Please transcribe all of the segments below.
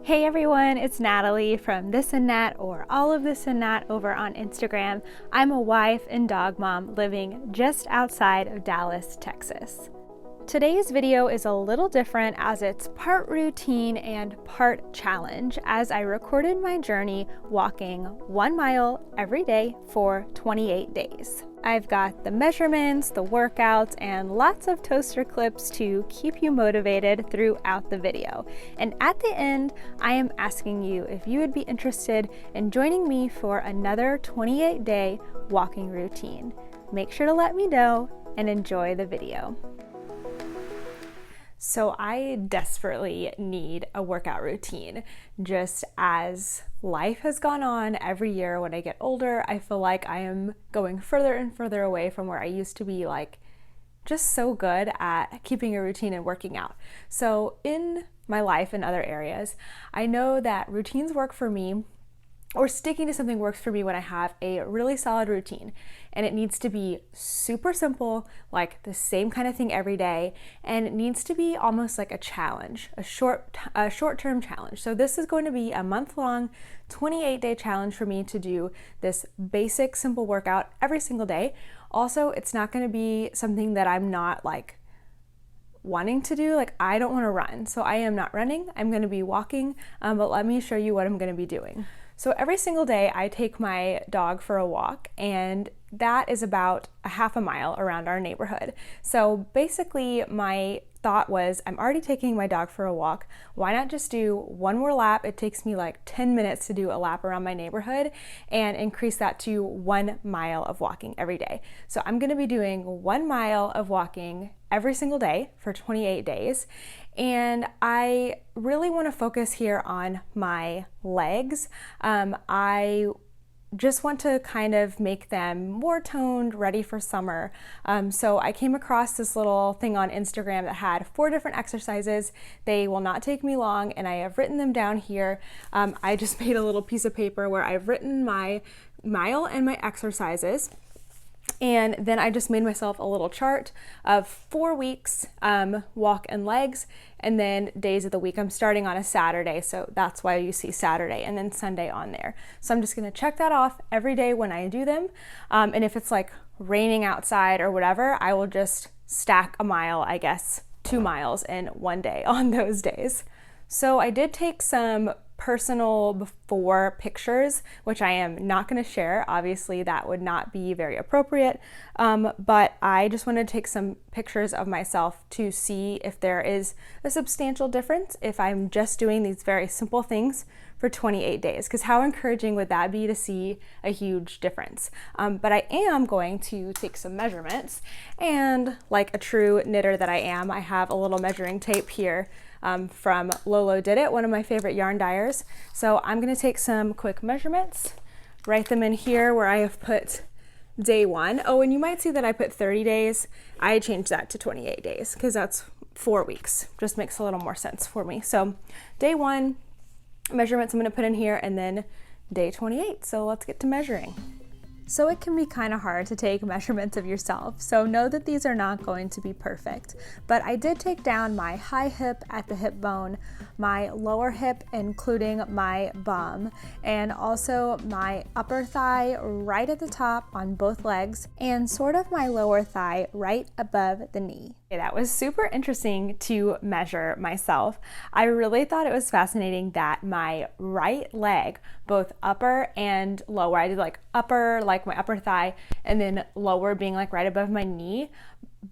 Hey everyone, it's Natalie from This and Nat, or All of This and Nat over on Instagram. I'm a wife and dog mom living just outside of Dallas, Texas. Today's video is a little different as it's part routine and part challenge, as I recorded my journey walking 1 mile every day for 28 days. I've got the measurements, the workouts, and lots of toaster clips to keep you motivated throughout the video. And at the end, I am asking you if you would be interested in joining me for another 28-day walking routine. Make sure to let me know and enjoy the video. So I desperately need a workout routine. Just as life has gone on, every year when I get older, I feel like I am going further and further away from where I used to be, like just so good at keeping a routine and working out. So in my life and other areas, I know that routines work for me, or sticking to something works for me when I have a really solid routine, and it needs to be super simple, like the same kind of thing every day, and it needs to be almost like a challenge, a short-term challenge. So this is going to be a month-long 28-day challenge for me to do this basic simple workout every single day. Also, it's not going to be something that I'm not like wanting to do. Like, I don't want to run, so I am not running. I'm going to be walking, but let me show you what I'm going to be doing. So every single day I take my dog for a walk, and that is about a half a mile around our neighborhood. So basically my thought was, I'm already taking my dog for a walk. Why not just do one more lap? It takes me like 10 minutes to do a lap around my neighborhood, and increase that to 1 mile of walking every day. So I'm going to be doing 1 mile of walking every single day for 28 days. And I really want to focus here on my legs. I just want to kind of make them more toned, ready for summer. So I came across this little thing on Instagram that had 4 different exercises. They will not take me long, and I have written them down here. I just made a little piece of paper where I've written my mile and my exercises. And then I just made myself a little chart of 4 weeks, walk and legs, and then days of the week. I'm starting on a Saturday, so that's why you see Saturday and then Sunday on there. So I'm just gonna check that off every day when I do them. And if it's like raining outside or whatever, I will just stack a mile, I guess, 2 miles in one day on those days. So I did take some personal before pictures, which I am not going to share. Obviously, that would not be very appropriate, but I just wanted to take some pictures of myself to see if there is a substantial difference if I'm just doing these very simple things for 28 days, because how encouraging would that be to see a huge difference? But I am going to take some measurements, and like a true knitter that I am, I have a little measuring tape here from Lolo Did It, one of my favorite yarn dyers. So I'm going to take some quick measurements, write them in here where I have put day 1. Oh, and you might see that I put 30 days. I changed that to 28 days because that's 4 weeks. Just makes a little more sense for me. So day 1 measurements I'm going to put in here, and then day 28. So let's get to measuring. So it can be kind of hard to take measurements of yourself, so know that these are not going to be perfect. But I did take down my high hip at the hip bone, my lower hip including my bum, and also my upper thigh right at the top on both legs, and sort of my lower thigh right above the knee. That was super interesting to measure myself. I really thought it was fascinating that my right leg, both upper and lower, I did like upper, like my upper thigh, and then lower being like right above my knee.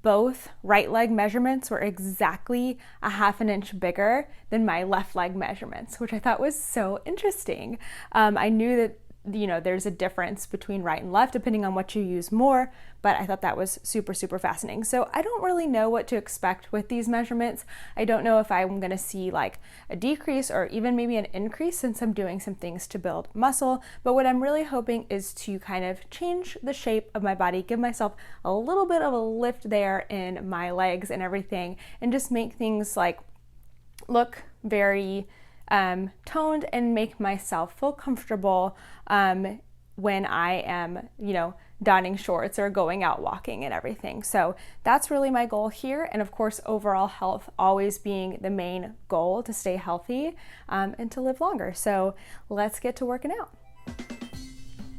Both right leg measurements were exactly a half an inch bigger than my left leg measurements, which I thought was so interesting. I knew that there's a difference between right and left depending on what you use more, but I thought that was super, super fascinating. So I don't really know what to expect with these measurements. I don't know if I'm gonna see like a decrease or even maybe an increase, since I'm doing some things to build muscle, but what I'm really hoping is to kind of change the shape of my body, give myself a little bit of a lift there in my legs and everything, and just make things like look very toned and make myself feel comfortable when I am, donning shorts or going out walking and everything. So that's really my goal here. And of course, overall health always being the main goal, to stay healthy and to live longer. So let's get to working out.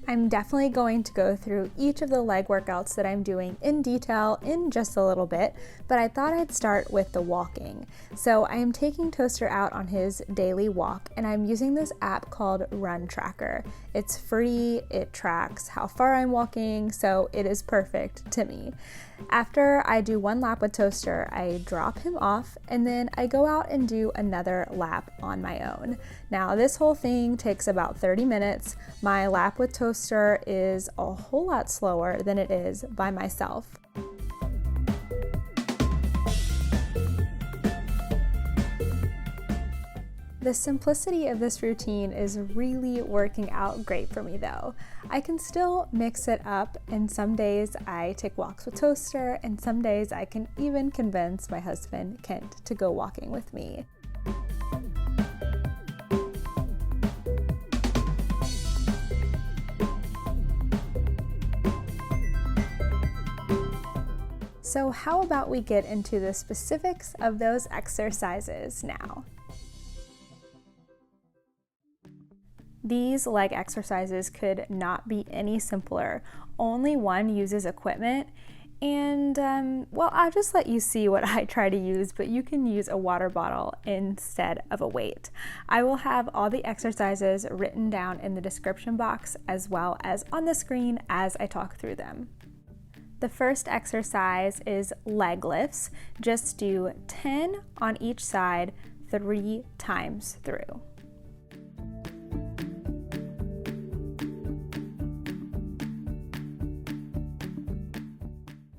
I'm definitely going to go through each of the leg workouts that I'm doing in detail in just a little bit, but I thought I'd start with the walking. So I am taking Toaster out on his daily walk, and I'm using this app called Run Tracker. It's free, it tracks how far I'm walking, so it is perfect to me. After I do one lap with Toaster, I drop him off, and then I go out and do another lap on my own. Now, this whole thing takes about 30 minutes. My lap with Toaster is a whole lot slower than it is by myself. The simplicity of this routine is really working out great for me though. I can still mix it up, and some days I take walks with Toaster, and some days I can even convince my husband Kent to go walking with me. So how about we get into the specifics of those exercises now? These leg exercises could not be any simpler. Only one uses equipment, and well, I'll just let you see what I try to use, but you can use a water bottle instead of a weight. I will have all the exercises written down in the description box as well as on the screen as I talk through them. The first exercise is leg lifts. Just do 10 on each side 3 times through.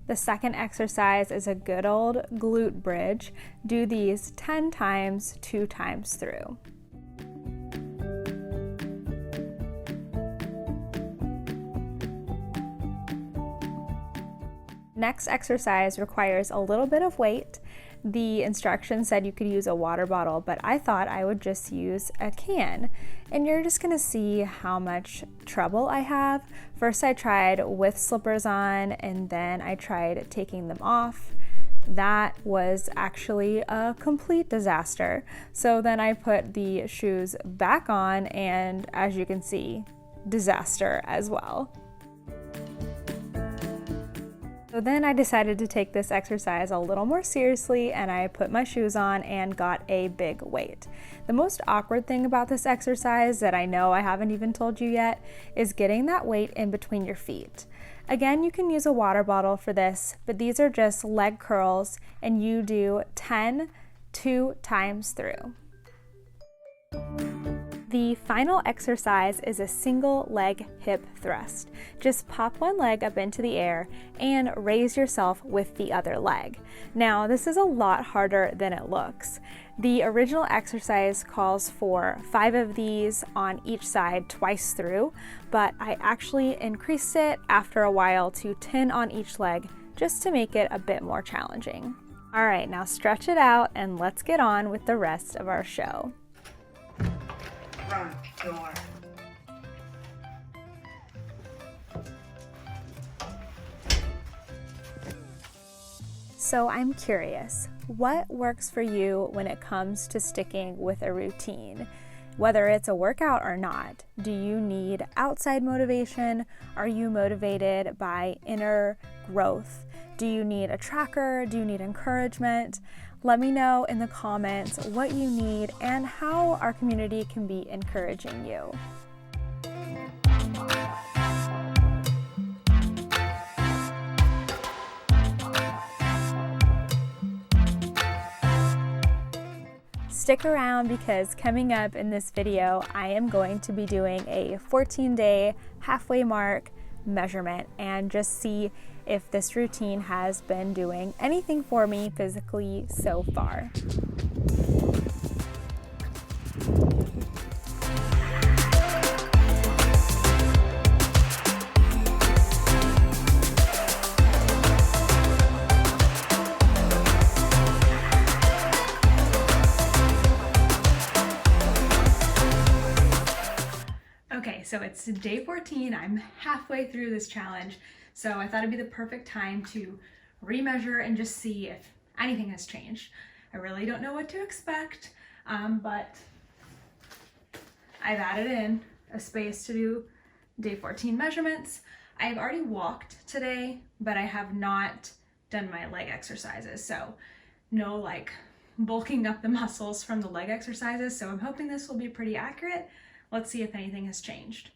The second exercise is a good old glute bridge. Do these 10 times, 2 times through. Next exercise requires a little bit of weight. The instructions said you could use a water bottle, but I thought I would just use a can. And you're just gonna see how much trouble I have. First I tried with slippers on, and then I tried taking them off. That was actually a complete disaster. So then I put the shoes back on, and as you can see, disaster as well. So then I decided to take this exercise a little more seriously, and I put my shoes on and got a big weight. The most awkward thing about this exercise that I know I haven't even told you yet is getting that weight in between your feet. Again, you can use a water bottle for this, but these are just leg curls, and you do 10 2 times through. The final exercise is a single leg hip thrust. Just pop one leg up into the air and raise yourself with the other leg. Now, this is a lot harder than it looks. The original exercise calls for 5 of these on each side twice through, but I actually increased it after a while to 10 on each leg just to make it a bit more challenging. All right, now stretch it out and let's get on with the rest of our show. Front door. So I'm curious, what works for you when it comes to sticking with a routine? Whether it's a workout or not, do you need outside motivation? Are you motivated by inner growth? Do you need a tracker? Do you need encouragement? Let me know in the comments what you need and how our community can be encouraging you. Stick around because coming up in this video, I am going to be doing a 14-day halfway mark measurement and just see if this routine has been doing anything for me physically so far. so it's day 14. I'm halfway through this challenge, so I thought it'd be the perfect time to remeasure and just see if anything has changed. I really don't know what to expect, but I've added in a space to do day 14 measurements. I've already walked today, but I have not done my leg exercises, so no like bulking up the muscles from the leg exercises, so I'm hoping this will be pretty accurate. Let's see if anything has changed.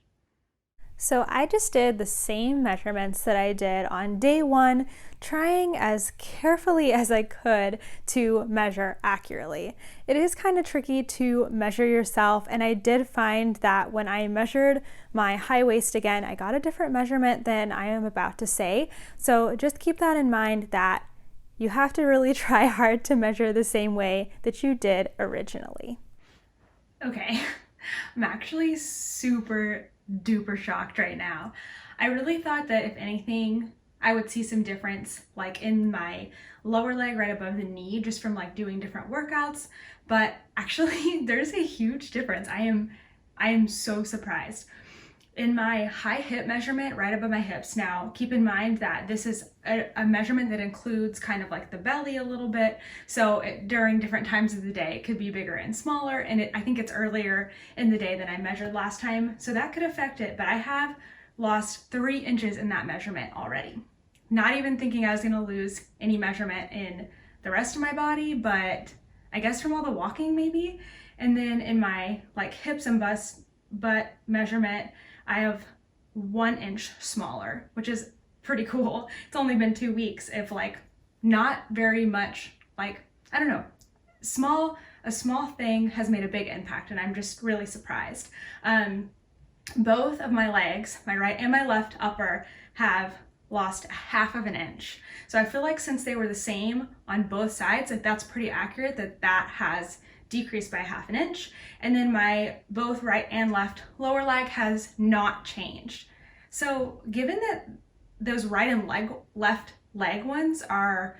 So I just did the same measurements that I did on day 1, trying as carefully as I could to measure accurately. It is kind of tricky to measure yourself, and I did find that when I measured my high waist again, I got a different measurement than I am about to say. So just keep that in mind, that you have to really try hard to measure the same way that you did originally. Okay, I'm actually super duper shocked right now. I really thought that if anything, I would see some difference like in my lower leg right above the knee just from like doing different workouts, but actually there's a huge difference. I am so surprised. In my high hip measurement right above my hips, now keep in mind that this is a measurement that includes kind of like the belly a little bit, so during different times of the day it could be bigger and smaller, and I think it's earlier in the day than I measured last time, so that could affect it, but I have lost 3 inches in that measurement already. Not even thinking I was going to lose any measurement in the rest of my body, but I guess from all the walking maybe. And then in my like hips and butt measurement, I have 1 inch smaller, which is pretty cool. It's only been 2 weeks, if like not very much, like, I don't know, a small thing has made a big impact, and I'm just really surprised. Both of my legs, my right and my left upper, have lost 1/2 inch. So I feel like since they were the same on both sides, like that's pretty accurate that has decreased by 1/2 inch. And then my both right and left lower leg has not changed. So given that those right and left leg ones are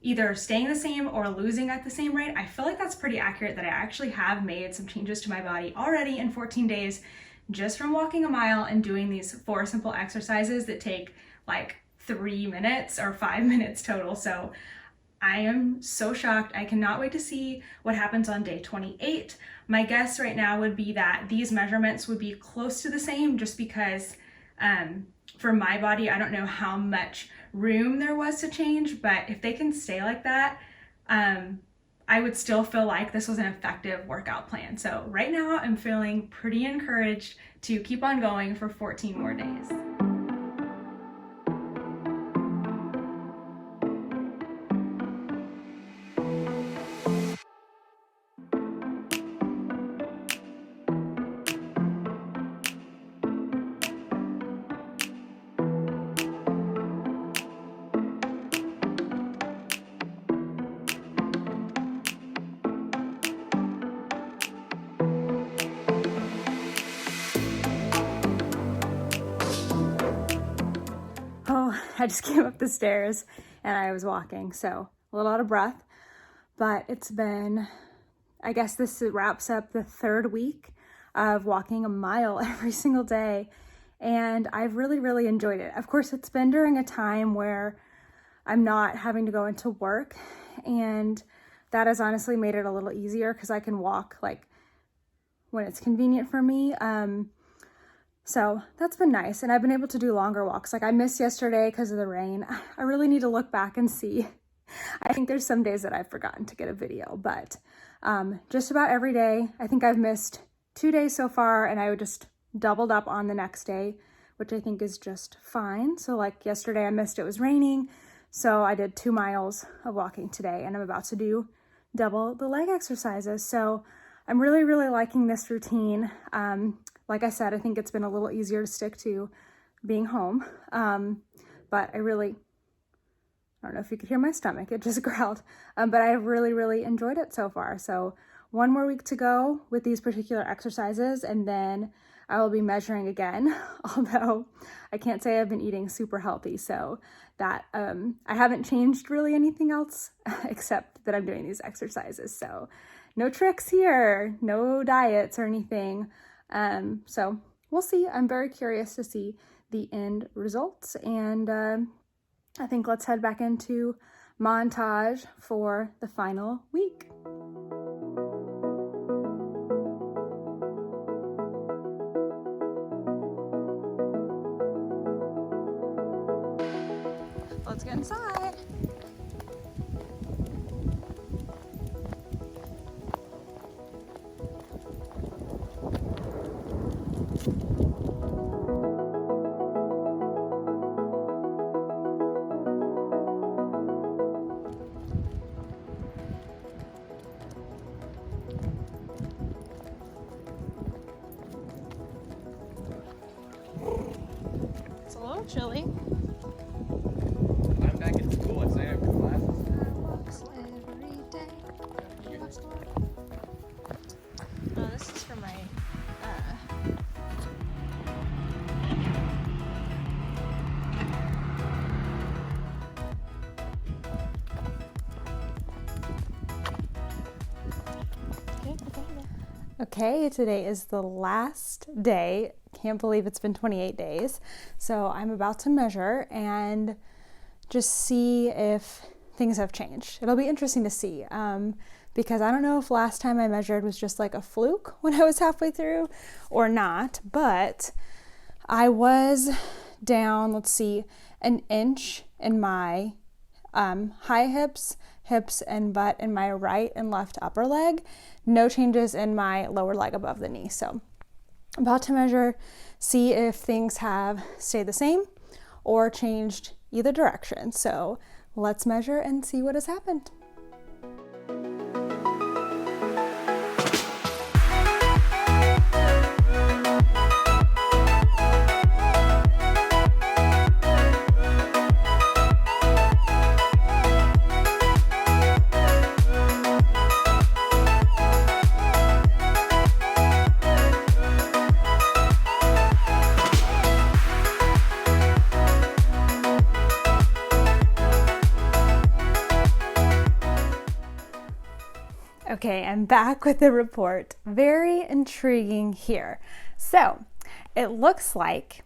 either staying the same or losing at the same rate, I feel like that's pretty accurate, that I actually have made some changes to my body already in 14 days just from walking a mile and doing these 4 simple exercises that take like 3 minutes or 5 minutes total. So I am so shocked. I cannot wait to see what happens on day 28. My guess right now would be that these measurements would be close to the same, just because for my body, I don't know how much room there was to change, but if they can stay like that, I would still feel like this was an effective workout plan. So right now I'm feeling pretty encouraged to keep on going for 14 more days. Oh, I just came up the stairs and I was walking, so a little out of breath, but it's been, I guess this wraps up the 3rd week of walking a mile every single day, and I've really enjoyed it. Of course, it's been during a time where I'm not having to go into work, and that has honestly made it a little easier because I can walk like when it's convenient for me. So that's been nice, and I've been able to do longer walks. Like I missed yesterday because of the rain. I really need to look back and see. I think there's some days that I've forgotten to get a video, but just about every day. I think I've missed 2 days so far, and I just doubled up on the next day, which I think is just fine. So like yesterday I missed, it was raining, so I did 2 miles of walking today, and I'm about to do double the leg exercises. So I'm really liking this routine. Like I said, I think it's been a little easier to stick to being home, but I don't know if you could hear my stomach, it just growled, but I have really enjoyed it so far. So 1 more week to go with these particular exercises, and then I will be measuring again, although I can't say I've been eating super healthy, so that I haven't changed really anything else except that I'm doing these exercises. So no tricks here, no diets or anything. So we'll see. I'm very curious to see the end results, and I think let's head back into montage for the final week. Let's get inside. It's a little chilly. I'm back in school. I say I have classes. Every day. Oh, this is for my Okay, today is the last day. Can't believe it's been 28 days. So I'm about to measure and just see if things have changed. It'll be interesting to see because I don't know if last time I measured was just like a fluke when I was halfway through or not, but I was down, let's see, an inch in my high hips and butt in my right and left upper leg. No changes in my lower leg above the knee. So I'm about to measure, see if things have stayed the same or changed either direction. So let's measure and see what has happened. Okay, I'm back with the report. Very intriguing here. So it looks like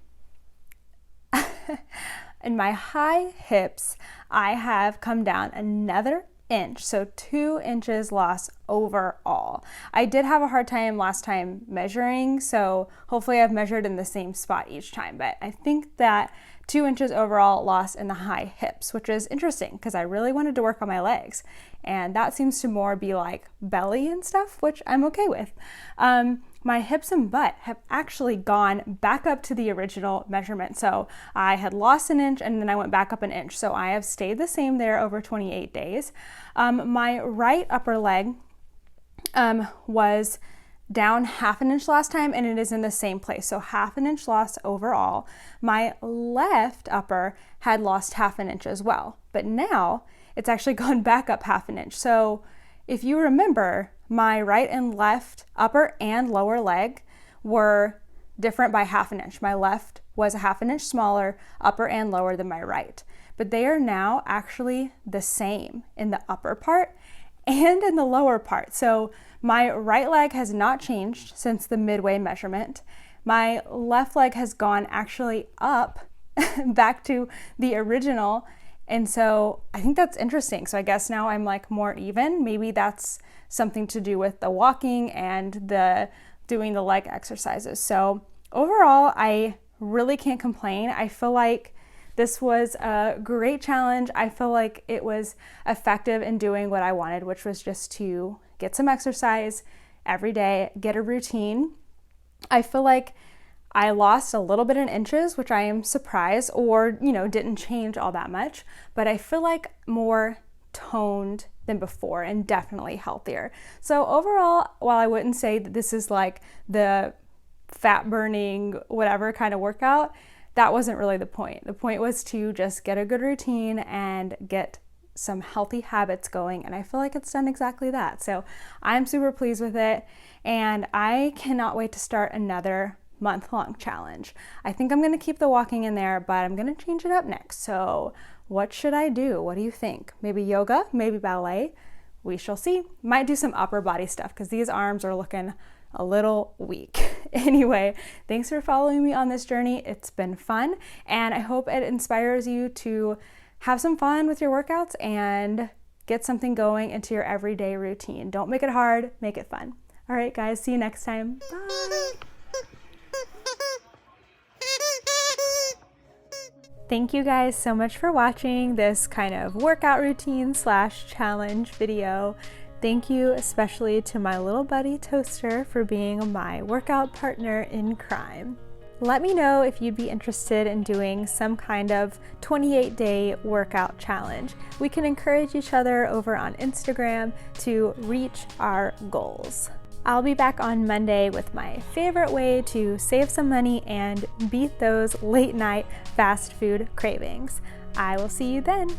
in my high hips, I have come down another inch, so 2 inches loss overall. I did have a hard time last time measuring, so hopefully I've measured in the same spot each time, but I think that 2 inches overall loss in the high hips, which is interesting because I really wanted to work on my legs, and that seems to more be like belly and stuff, which I'm okay with. My hips and butt have actually gone back up to the original measurement. So I had lost an inch and then I went back up an inch. So I have stayed the same there over 28 days. My right upper leg was down 1/2 inch last time and it is in the same place. So 1/2 inch loss overall. My left upper had lost 1/2 inch as well, but now it's actually gone back up 1/2 inch. So if you remember, my right and left upper and lower leg were different by 1/2 inch. My left was 1/2 inch smaller, upper and lower than my right. But they are now actually the same in the upper part and in the lower part. So my right leg has not changed since the midway measurement. My left leg has gone actually up back to the original. And so I think that's interesting. So I guess now I'm like more even. Maybe that's something to do with the walking and the doing the leg exercises. So overall, I really can't complain. I feel like this was a great challenge. I feel like it was effective in doing what I wanted, which was just to get some exercise every day, get a routine. I feel like I lost a little bit in inches, which I am surprised, or, didn't change all that much, but I feel like more toned than before and definitely healthier. So overall, while I wouldn't say that this is like the fat burning, whatever kind of workout, that wasn't really the point. The point was to just get a good routine and get some healthy habits going. And I feel like it's done exactly that. So I'm super pleased with it. And I cannot wait to start another month-long challenge. I think I'm going to keep the walking in there, but I'm going to change it up next. So what should I do? What do you think? Maybe yoga, maybe ballet. We shall see. Might do some upper body stuff because these arms are looking a little weak. Anyway, thanks for following me on this journey. It's been fun, and I hope it inspires you to have some fun with your workouts and get something going into your everyday routine. Don't make it hard, make it fun. All right, guys, see you next time. Bye. Thank you guys so much for watching this kind of workout routine / challenge video. Thank you especially to my little buddy Toaster for being my workout partner in crime. Let me know if you'd be interested in doing some kind of 28-day workout challenge. We can encourage each other over on Instagram to reach our goals. I'll be back on Monday with my favorite way to save some money and beat those late night fast food cravings. I will see you then.